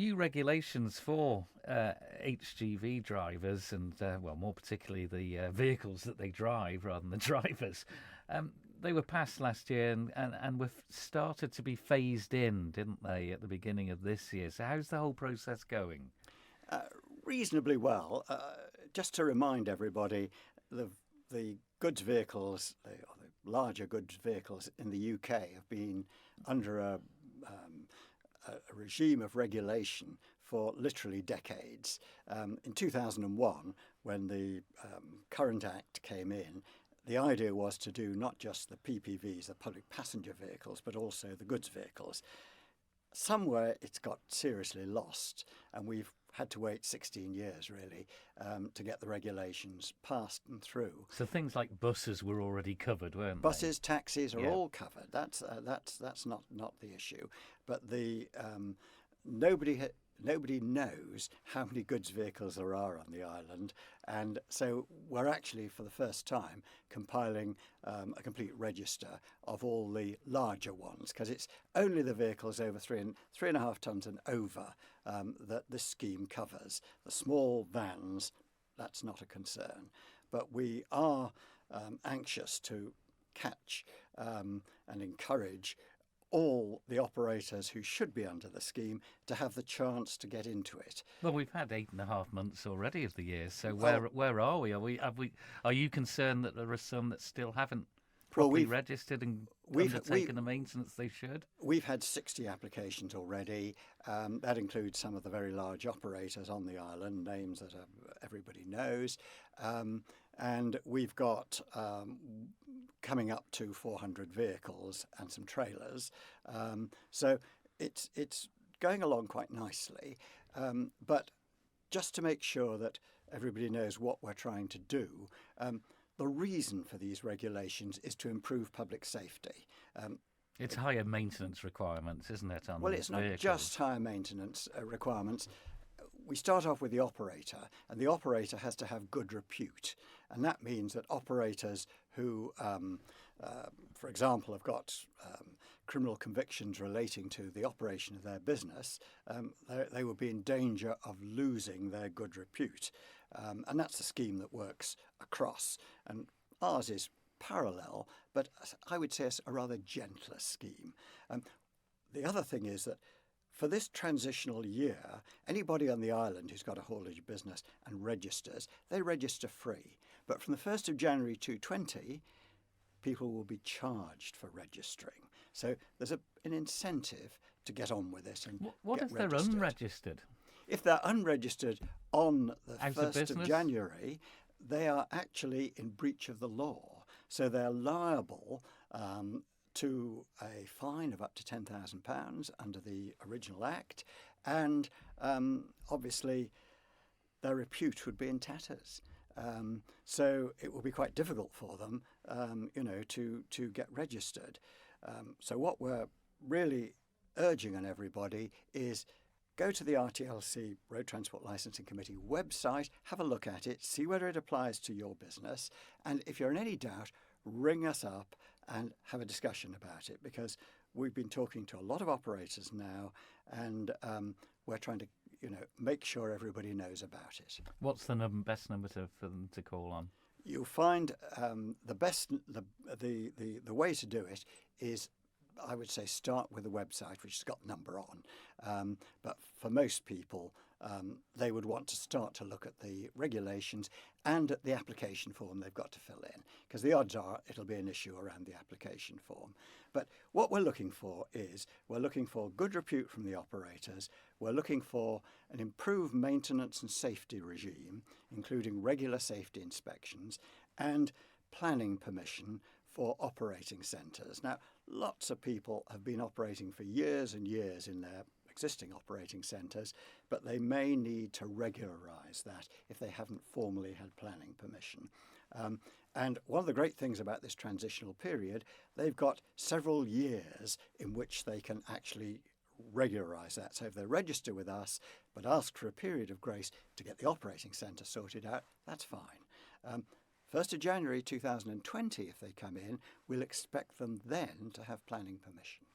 new regulations for HGV drivers and, well, more particularly the vehicles that they drive rather than the drivers. They were passed last year and were started to be phased in, didn't they, at the beginning of this year? So how's the whole process going? Reasonably well. Just to remind everybody, the goods vehicles, the larger goods vehicles in the UK have been under a regime of regulation for literally decades. In 2001, when the current Act came in, the idea was to do not just the PPVs, the public passenger vehicles, but also the goods vehicles. Somewhere it's got seriously lost, and we've had to wait 16 years, really, to get the regulations passed and through. So things like buses were already covered, weren't they? Buses, taxis are all covered. That's not the issue. But nobody knows how many goods vehicles there are on the island, and so we're actually, for the first time, compiling a complete register of all the larger ones, because it's only the vehicles over 3.5 tonnes and over that this scheme covers. The small vans, that's not a concern, but we are anxious to catch and encourage all the operators who should be under the scheme to have the chance to get into it. Well, we've had 8.5 months already of the year, so where are we? Are you concerned that there are some that still haven't properly registered and undertaken the maintenance they should? We've had 60 applications already. That includes some of the very large operators on the island, names that everybody knows. And we've got coming up to 400 vehicles and some trailers. So it's going along quite nicely. But just to make sure that everybody knows what we're trying to do, the reason for these regulations is to improve public safety. It's higher maintenance requirements, isn't it? Well, it's not just higher maintenance requirements. We start off with the operator, and the operator has to have good repute. And that means that operators who, for example, have got criminal convictions relating to the operation of their business, they will be in danger of losing their good repute. And that's a scheme that works across. And ours is parallel, but I would say it's a rather gentler scheme. The other thing is that for this transitional year, anybody on the island who's got a haulage business and registers, they register free. But from the 1st of January 2020, people will be charged for registering. So there's an incentive to get on with it and what if they're unregistered? If they're unregistered on the 1st of January, they are actually in breach of the law. So they're liable to a fine of up to £10,000 under the original Act, and obviously their repute would be in tatters. So it will be quite difficult for them, to get registered. So what we're really urging on everybody is go to the RTLC Road Transport Licensing Committee website, have a look at it, see whether it applies to your business, and if you're in any doubt, ring us up and have a discussion about it, because we've been talking to a lot of operators now, and we're trying to make sure everybody knows about it. What's the best number for them to call on? You'll find the way to do it is, I would say, start with the website, which has got number on. But for most people, they would want to start to look at the regulations and at the application form they've got to fill in, because the odds are it'll be an issue around the application form. But what we're looking for is we're looking for good repute from the operators. We're looking for an improved maintenance and safety regime, including regular safety inspections and planning permission for operating centres. Now, lots of people have been operating for years and years in their existing operating centres, but they may need to regularise that if they haven't formally had planning permission. And one of the great things about this transitional period, they've got several years in which they can actually regularise that. So if they register with us but ask for a period of grace to get the operating centre sorted out, that's fine. 1st of January 2020, if they come in, we'll expect them then to have planning permission.